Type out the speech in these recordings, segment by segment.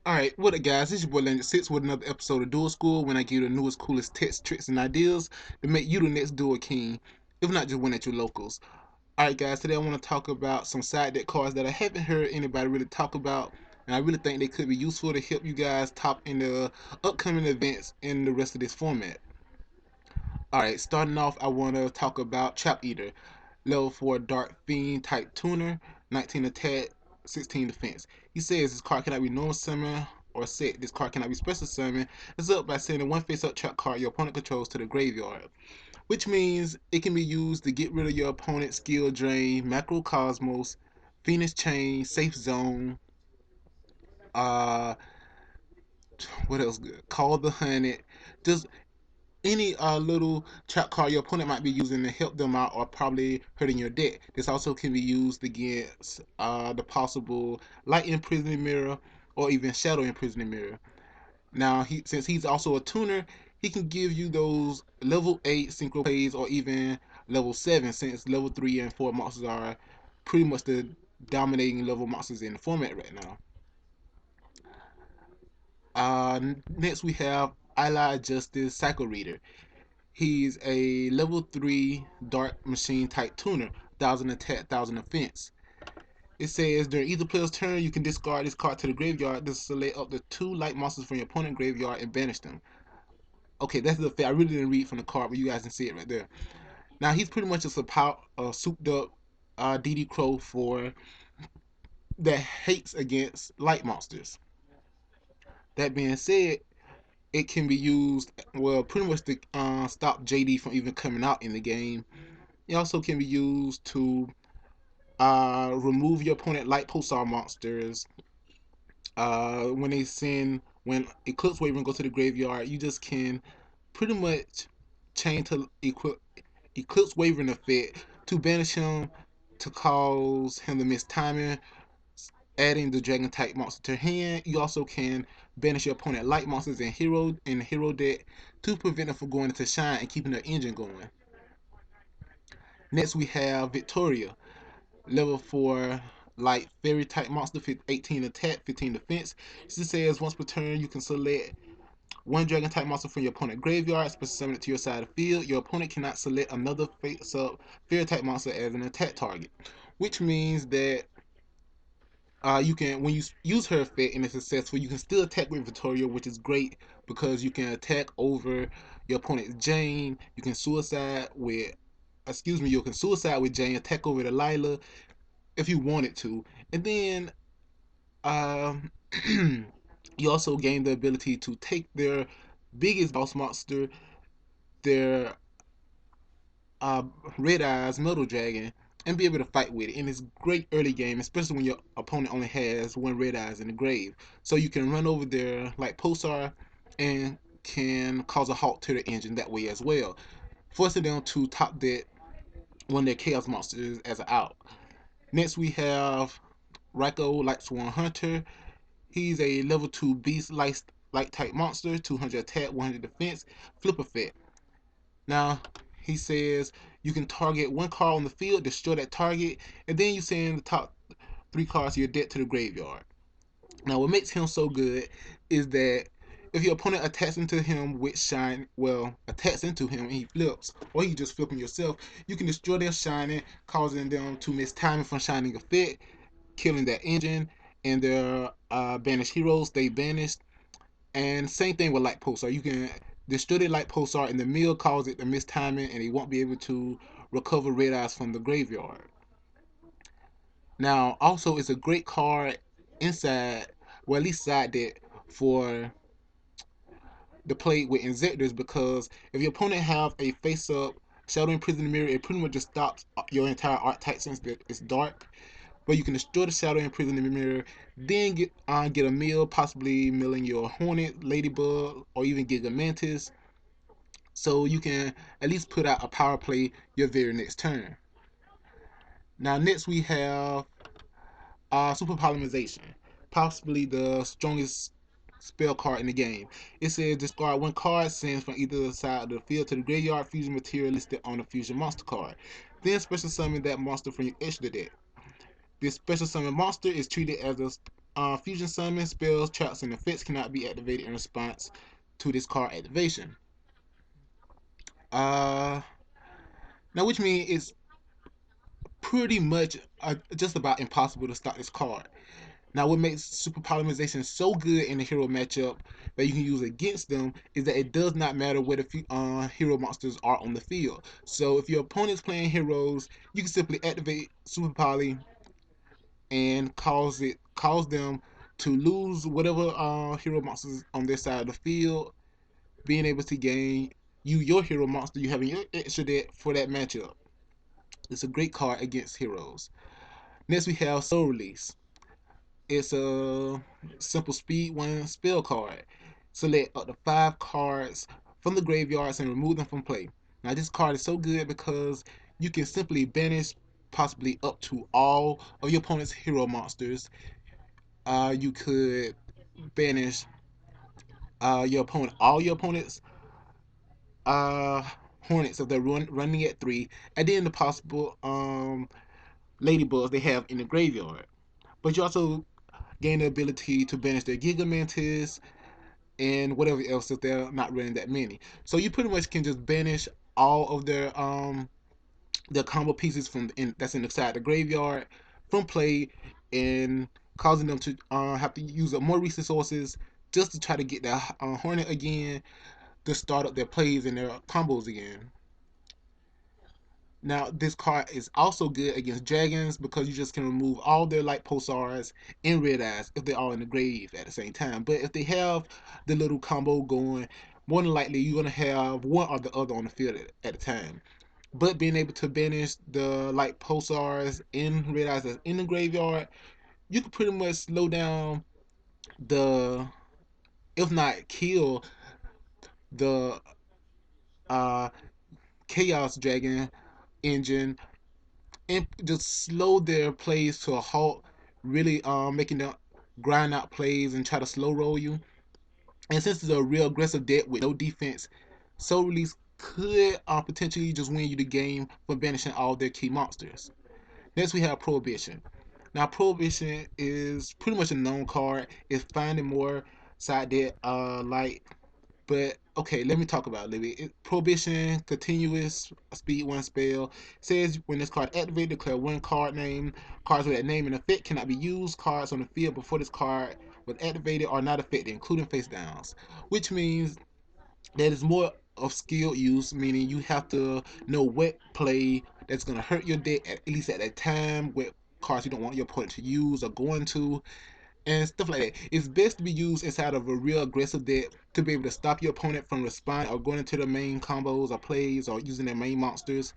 Alright, what up guys, it's your boy Legend 6 with another episode of Duel School when I give you the newest, coolest tips, tricks, and ideas to make you the next Duel King, if not just win at your locals. Alright guys, today I want to talk about some side deck cards that I haven't heard anybody really talk about, and I really think they could be useful to help you guys top in the upcoming events in the rest of this format. Alright, starting off, I want to talk about Trap Eater. Level 4 Dark Fiend type tuner, 19 attack, 16 defense. He says this card cannot be normal summon or set. This card cannot be special summon. It's up by sending one face up trap card your opponent controls to the graveyard. Which means it can be used to get rid of your opponent's skill drain, Macrocosmos, Phoenix Chain, Safe Zone, uh what else good? Call the Hunted. Just any little trap card your opponent might be using to help them out or probably hurting your deck. This also can be used against the possible light imprisoning mirror or even shadow imprisoning mirror. Now, since he's also a tuner, he can give you those level 8 synchro plays or even level 7, since level 3 and 4 monsters are pretty much the dominating level monsters in the format right now. Next we have Allied Justice Cycle Reader. He's a level 3 Dark Machine type tuner, 1000 attack, 1000 defense. It says during either player's turn, you can discard this card to the graveyard to select up to 2 light monsters from your opponent's graveyard and banish them. Okay, that's the fact. I really didn't read from the card, but you guys can see it right there. Now, he's pretty much just a souped up DD Crow for that hates against light monsters. That being said, it can be used, well, pretty much to stop JD from even coming out in the game. It also can be used to remove your opponent light pulsar monsters. When Eclipse Wyvern go to the graveyard, you just can pretty much change to Eclipse Wyvern effect to banish him to cause him to miss timing, adding the dragon type monster to hand. You also can banish your opponent light monsters in hero deck to prevent them from going into shine and keeping their engine going. Next we have Victoria. Level 4 light fairy type monster, 18 attack, 15 defense. She says once per turn you can select one dragon type monster from your opponent's graveyard, special summon it to your side of the field. Your opponent cannot select another face up fairy type monster as an attack target. Which means that you can, when you use her effect and it's successful, you can still attack with Victoria, which is great because you can attack over your opponent's Jane. You can suicide with you can suicide with Jane, attack over the Lila if you wanted to, and then um, you also gain the ability to take their biggest boss monster, their uh, Red Eyes Metal Dragon, and be able to fight with it. And it's great early game, especially when your opponent only has one Red Eyes in the grave. So you can run over there like Pulsar and can cause a halt to the engine that way as well, forcing them to top deck one of their Chaos monsters as an out. Next we have Ryko Light Sworn Hunter. He's a level 2 beast light type monster, 200 attack, 100 defense, flip effect. Now, he says you can target one card on the field, destroy that target, and then you send the top 3 cards of your deck to the graveyard. Now, what makes him so good is that if your opponent attacks into him with shine, attacks into him and he flips, or you just flip him yourself, you can destroy their shining, causing them to miss timing from shining effect, killing their engine, and their banished heroes stay banished. And same thing with Light Pulsar. You can destroy the Light Pulsar and the mill cause it to miss timing and he won't be able to recover Red Eyes from the graveyard. Now, also, it's a great card inside, well, at least side deck, for the play with Injectors, because if your opponent have a face-up Shadow Imprisoning Mirror, it pretty much just stops your entire archetype since it's dark. But you can destroy the Shadow Imprisoning Mirror, then get a mill, possibly milling your Hornet, Ladybug, or even Giga Mantis, so you can at least put out a power play your very next turn. Now next we have Super Polymerization, possibly the strongest spell card in the game. It says discard one card, sends from either side of the field to the graveyard, fusion material listed on the fusion monster card. Then special summon that monster from your extra deck. This special summon monster is treated as a fusion summon spells, traps, and effects cannot be activated in response to this card activation. Uh, Now, which means it's pretty much just about impossible to stop this card. Now, what makes Super Polymerization so good in the hero matchup that you can use against them is that it does not matter where the hero monsters are on the field. So, if your opponent's playing heroes, you can simply activate Super Poly and cause them to lose whatever hero monsters on their side of the field, being able to gain your hero monster you have in your extra deck for that matchup. It's a great card against heroes. Next, we have Soul Release. It's a simple speed one spell card. Select up to 5 cards from the graveyards and remove them from play. Now, this card is so good because you can simply banish possibly up to all of your opponent's hero monsters. You could banish all your opponent's uh, hornets if they're running at 3, and then the possible ladybugs they have in the graveyard. But you also gain the ability to banish their Giga Mantis and whatever else if they're not running that many. So you pretty much can just banish all of their combo pieces that's inside the graveyard from play, and causing them to have to use up more resources just to try to get that Hornet again to start up their plays and their combos again. Now, this card is also good against dragons because you just can remove all their light pulsars and red eyes if they're all in the grave at the same time. But if they have the little combo going, more than likely you're going to have one or the other on the field at a time. But being able to banish the light pulsars and red eyes that's in the graveyard, you can pretty much slow down the, if not kill, the uh, Chaos Dragon engine and just slow their plays to a halt, really making them grind out plays and try to slow roll you. And since it's a real aggressive deck with no defense, Soul Release could potentially just win you the game for banishing all their key monsters. Next, we have Prohibition. Now, Prohibition is pretty much a known card. It's finding more side deck like, but okay, let me talk about it a little bit. Prohibition, continuous speed one spell says when this card activated, declare one card name. Cards with that name and effect cannot be used. Cards on the field before this card was activated are not affected, including face downs, which means that is more of skilled use, meaning you have to know what play that's gonna hurt your deck at least at that time, what cards you don't want your opponent to use or going to, and stuff like that. It's best to be used inside of a real aggressive deck to be able to stop your opponent from responding or going into the main combos or plays or using their main monsters,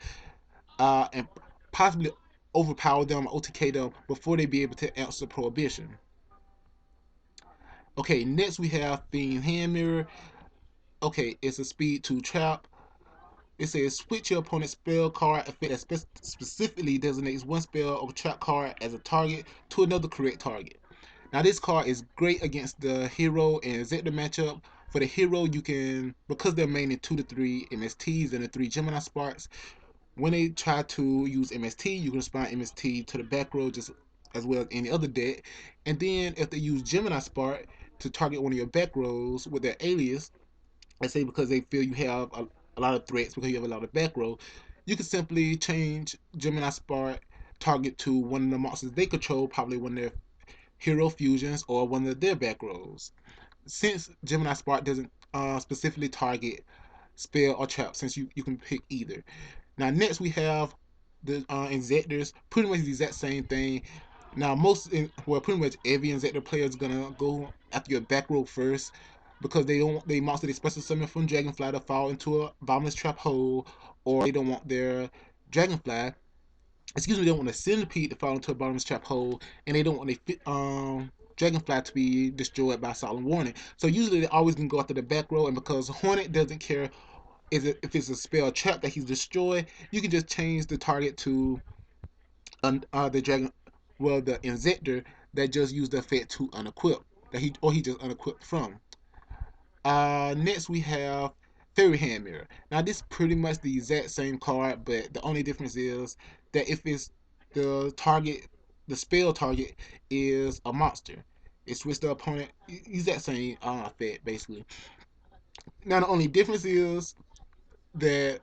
and possibly overpower them, OTK them before they be able to answer Prohibition. Okay, next we have Fiend Hand Mirror. Okay, it's a speed 2 trap. It says switch your opponent's spell card effect that specifically designates one spell or trap card as a target to another correct target. Now this card is great against the hero and Zeta matchup. For the hero, you can, because they're mainly 2 to 3 MSTs and the 3 Gemini Sparks, when they try to use MST, you can respond MST to the back row just as well as any other deck. And then if they use Gemini Spark to target one of your back rows with their alias, let's say because they feel you have a lot of threats because you have a lot of back row, you can simply change Gemini Spark target to one of the monsters they control, probably one of their hero fusions or one of their back rows. Since Gemini Spark doesn't specifically target spell or trap, since you can pick either. Now next we have the injectors, pretty much the exact same thing. Now pretty much every injector player is gonna go after your back row first because they monster they special summon from Dragonfly to fall into a bottomless trap hole, or they don't want their Dragonfly, excuse me, they don't want a Centipede to fall into a bottomless trap hole, and they don't want Dragonfly to be destroyed by Solemn Warning. So usually they always gonna go after the back row, and because Hornet doesn't care if it's a spell trap that he's destroyed, you can just change the target to the dragon, well, the Inzector that just used the effect to unequip he just unequipped from. Next we have Fairy Hand Mirror. Now this is pretty much the exact same card, but the only difference is that if it's the target, the spell target is a monster. It switched the opponent. Use that same effect basically. Now the only difference is that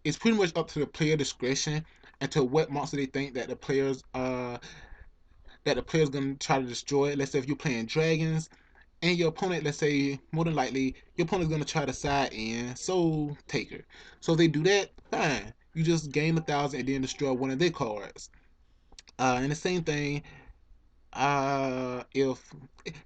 it's pretty much up to the player discretion and to what monster they think that the player's gonna try to destroy it. Let's say if you're playing dragons and your opponent, let's say more than likely your opponent's gonna try to side in Soul Taker. So if they do that, fine. You just gain 1,000 and then destroy one of their cards. And the same thing if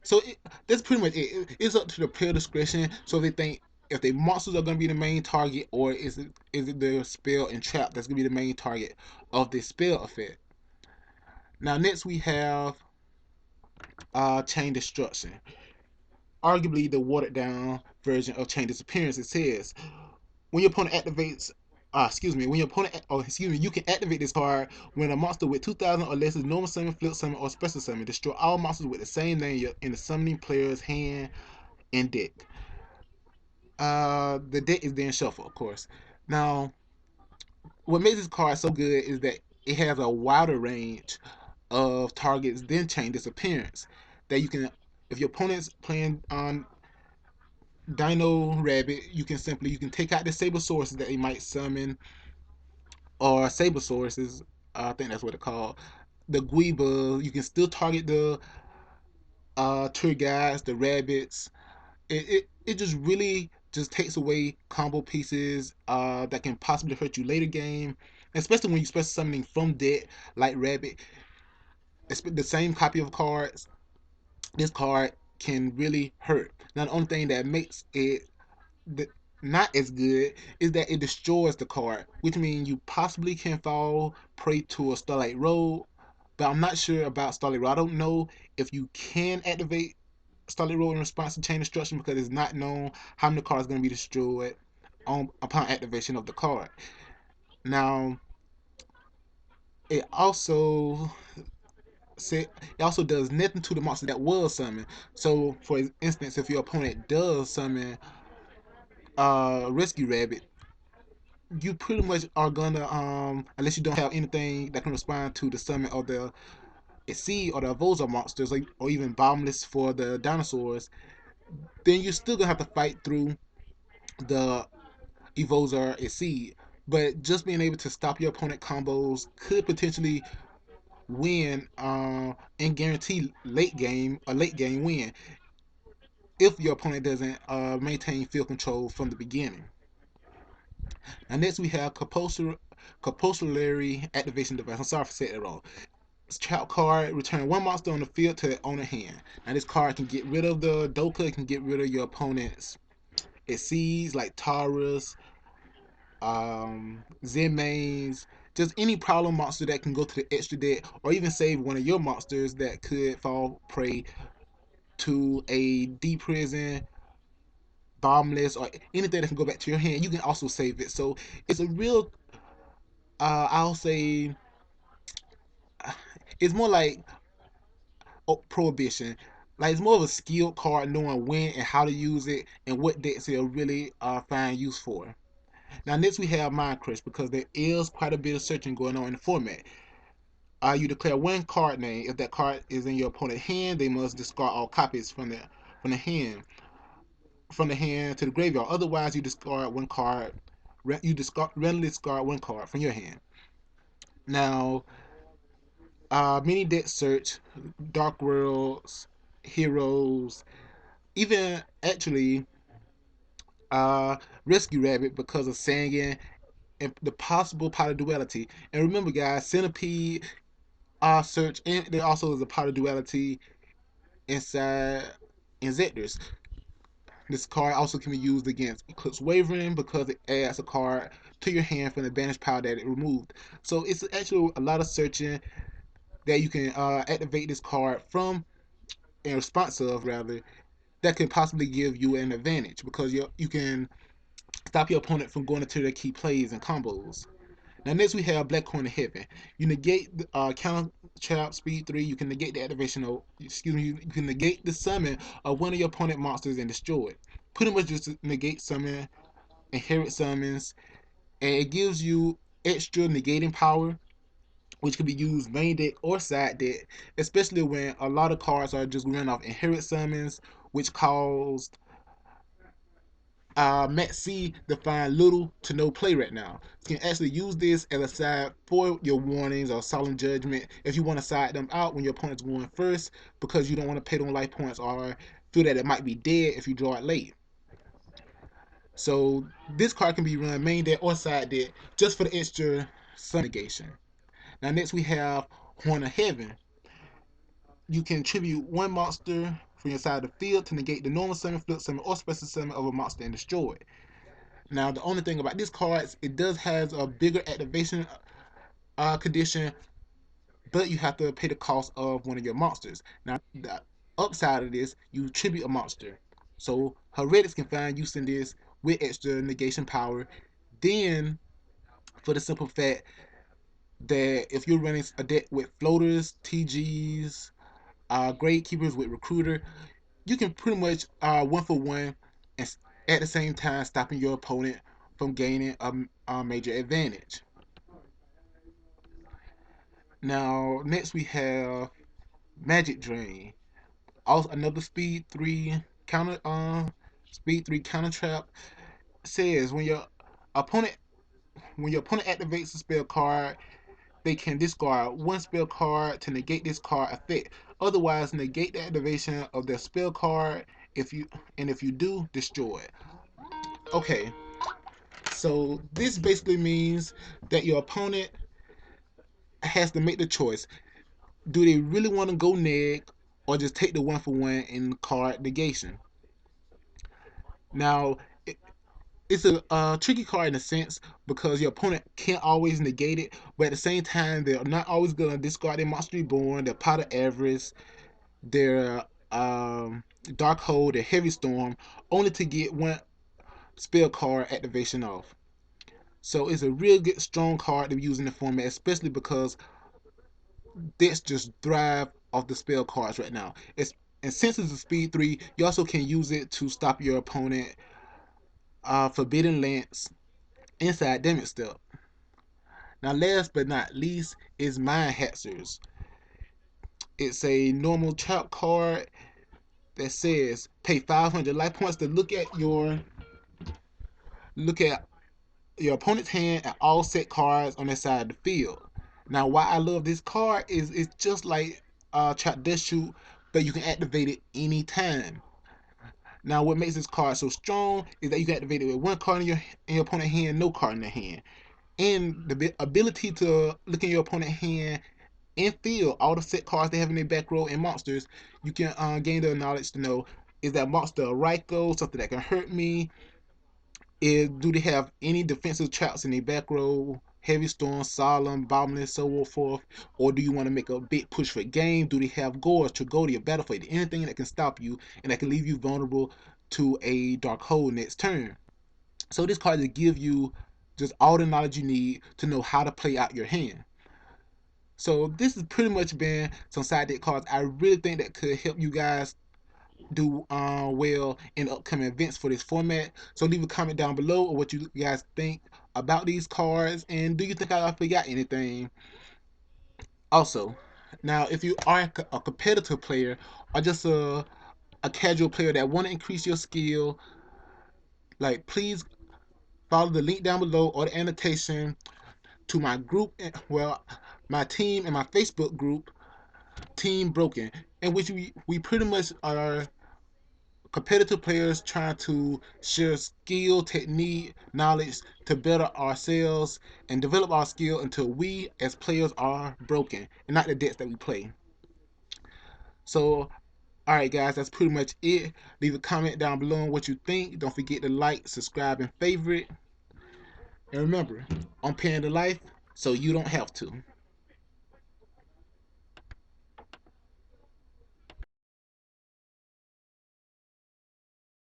so it, that's pretty much it. It's up to the player discretion. So they think if the monsters are going to be the main target, or is it the spell and trap that's going to be the main target of this spell effect. Now next we have chain destruction, arguably the watered down version of chain disappearance. It says when your opponent activates when your opponent, you can activate this card when a monster with 2,000 or less is normal summon, flip summon, or special summon. Destroy all monsters with the same name in the summoning player's hand and deck. The deck is then shuffled, of course. Now, what makes this card so good is that it has a wider range of targets than chain disappearance. That you can, if your opponent's playing on Dino Rabbit, you can take out the Saber sources that they might summon, or Saber sources. I think that's what it's called. The Guiba, you can still target the tour guides, the rabbits. It just really just takes away combo pieces that can possibly hurt you later game, especially when you special summoning from dead like rabbit. It's the same copy of cards. This card can really hurt. Now the only thing that makes it the, not as good is that it destroys the card, which means you possibly can fall prey to a Starlight Road. But I'm not sure about Starlight Road. I don't know if you can activate Starlight Road in response to chain destruction because it's not known how many cards are going to be destroyed upon activation of the card. Now, it also it also does nothing to the monster that was summoned. So, for instance, if your opponent does summon Rescue Rabbit, you pretty much are gonna unless you don't have anything that can respond to the summon of the Exceed or the Volza monsters, or even Boundless for the dinosaurs, then you're still gonna have to fight through the Evozer Exceed. But just being able to stop your opponent combos could potentially win and guarantee late game win if your opponent doesn't maintain field control from the beginning. And next we have Capillary Activation Device. I'm sorry for saying that wrong. Trap card, return one monster on the field to the owner hand. Now this card can get rid of the Doka, it can get rid of your opponent's Exceeds like Taurus, Zenmaines, just any problem monster that can go to the extra deck, or even save one of your monsters that could fall prey to a D prison, Boundless, or anything that can go back to your hand. You can also save it. So it's a real, I'll say, it's more like Prohibition. Like it's more of a skill card, knowing when and how to use it and what decks it'll really find use for. Now next we have Mind Crush because there is quite a bit of searching going on in the format. You declare one card name. If that card is in your opponent's hand, they must discard all copies from the hand from the hand to the graveyard. Otherwise, you discard one card. You randomly discard one card from your hand. Now, mini deck search, Dark Worlds, Heroes, even actually uh, Rescue Rabbit because of Sangin and the possible pot of duality. And remember, guys, Centipede search, and there also is a pot of duality inside Injectors. This card also can be used against Eclipse Wavering because it adds a card to your hand from the banished power that it removed. So it's actually a lot of searching that you can activate this card from, in response of rather, that can possibly give you an advantage because you can stop your opponent from going into their key plays and combos. Now next we have Black Corner Heaven. You negate the counter trap speed 3. You can negate the activation of you can negate the summon of one of your opponent monsters and destroy it. Pretty much just negate summon, inherit summons, and it gives you extra negating power which can be used main deck or side deck, especially when a lot of cards are just running off inherit summons, which caused Matt C to find little to no play right now. You can actually use this as a side for your warnings or solemn judgment if you want to side them out when your opponent's going first because you don't want to pay them life points or feel that it might be dead if you draw it late. So this card can be run main deck or side deck just for the extra sun negation. Now next we have Horn of Heaven. You can tribute one monster from your side of the field to negate the normal summon, flip summon, or special summon of a monster and destroy it. Now, the only thing about this card is it does has a bigger activation condition, but you have to pay the cost of one of your monsters. Now, the upside of this, you tribute a monster. So, heretics can find use in this with extra negation power. Then, for the simple fact that if you're running a deck with floaters, TGs, grade keepers with recruiter, you can pretty much one for one and at the same time stopping your opponent from gaining a major advantage. Now, next we have Magic Drain. Also, another speed 3 counter trap. Says opponent when your opponent activates a spell card, they can discard one spell card to negate this card effect. Otherwise, negate the activation of their spell card if you do, destroy it. Okay, so this basically means that your opponent has to make the choice. Do they really want to go neg or just take the one for one in card negation? Now, it's a tricky card in a sense because your opponent can't always negate it, but at the same time, they're not always going to discard their Monster Reborn, their Pot of Avarice, their Dark Hold, their Heavy Storm, only to get one spell card activation off. So it's a real good, strong card to use in the format, especially because decks just thrive off the spell cards right now. And since it's a speed 3, you also can use it to stop your opponent Forbidden Lance inside damage step. Now last but not least is Mind Hatzers. It's a normal trap card that says pay 500 life points to look at your opponent's hand and all set cards on their side of the field. Now, why I love this card is it's just like Trap Death Shoot, but you can activate it anytime. Now, what makes this card so strong is that you can activate it with one card in your opponent's hand, no card in their hand. And the ability to look in your opponent's hand and feel all the set cards they have in their back row and monsters, you can gain the knowledge to know, is that monster a Ryko, something that can hurt me? Do they have any defensive traps in their back row? Heavy Storm, Solemn, Abomination, so forth. Or do you want to make a big push for game? Do they have Gorge, Tragodia, Battlefade, anything that can stop you and that can leave you vulnerable to a Dark Hole next turn? So this card just give you just all the knowledge you need to know how to play out your hand. So this has pretty much been some side deck cards I really think that could help you guys do well in upcoming events for this format. So leave a comment down below of what you guys think about these cards, and do you think I forgot anything? Also, now if you are a competitive player or just a casual player that want to increase your skill, like please follow the link down below or the annotation to my group, well, my team and my Facebook group, Team Broken, in which we pretty much are competitive players trying to share skill, technique, knowledge to better ourselves and develop our skill until we as players are broken and not the decks that we play. So, alright guys, that's pretty much it. Leave a comment down below on what you think. Don't forget to like, subscribe, and favorite. And remember, I'm paying the life so you don't have to.